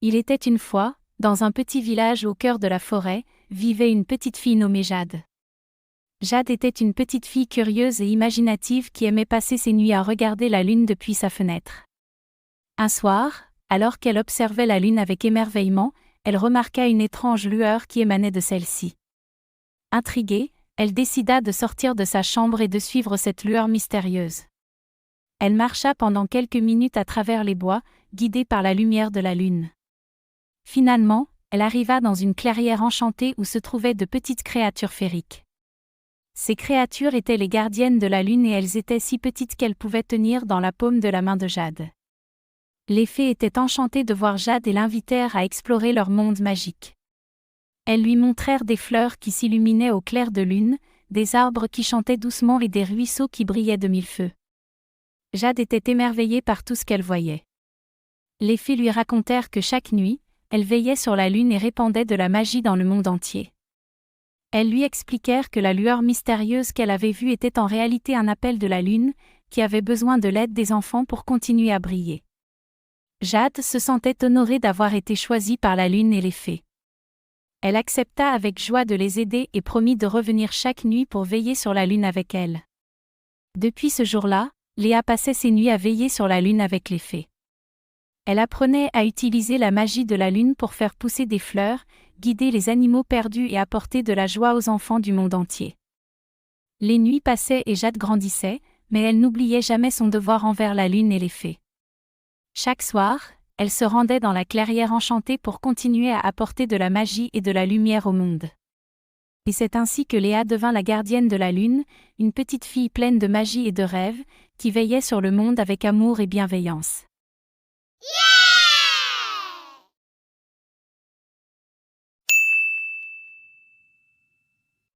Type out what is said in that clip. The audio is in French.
Il était une fois, dans un petit village au cœur de la forêt, vivait une petite fille nommée Jade. Jade était une petite fille curieuse et imaginative qui aimait passer ses nuits à regarder la lune depuis sa fenêtre. Un soir, alors qu'elle observait la lune avec émerveillement, elle remarqua une étrange lueur qui émanait de celle-ci. Intriguée, elle décida de sortir de sa chambre et de suivre cette lueur mystérieuse. Elle marcha pendant quelques minutes à travers les bois, guidée par la lumière de la lune. Finalement, elle arriva dans une clairière enchantée où se trouvaient de petites créatures féeriques. Ces créatures étaient les gardiennes de la lune et elles étaient si petites qu'elles pouvaient tenir dans la paume de la main de Jade. Les fées étaient enchantées de voir Jade et l'invitèrent à explorer leur monde magique. Elles lui montrèrent des fleurs qui s'illuminaient au clair de lune, des arbres qui chantaient doucement et des ruisseaux qui brillaient de mille feux. Jade était émerveillée par tout ce qu'elle voyait. Les fées lui racontèrent que chaque nuit, elle veillait sur la lune et répandait de la magie dans le monde entier. Elles lui expliquèrent que la lueur mystérieuse qu'elle avait vue était en réalité un appel de la lune, qui avait besoin de l'aide des enfants pour continuer à briller. Jade se sentait honorée d'avoir été choisie par la lune et les fées. Elle accepta avec joie de les aider et promit de revenir chaque nuit pour veiller sur la lune avec elle. Depuis ce jour-là, Léa passait ses nuits à veiller sur la lune avec les fées. Elle apprenait à utiliser la magie de la lune pour faire pousser des fleurs, guider les animaux perdus et apporter de la joie aux enfants du monde entier. Les nuits passaient et Jade grandissait, mais elle n'oubliait jamais son devoir envers la lune et les fées. Chaque soir, elle se rendait dans la clairière enchantée pour continuer à apporter de la magie et de la lumière au monde. Et c'est ainsi que Léa devint la gardienne de la lune, une petite fille pleine de magie et de rêves, qui veillait sur le monde avec amour et bienveillance. Yeah!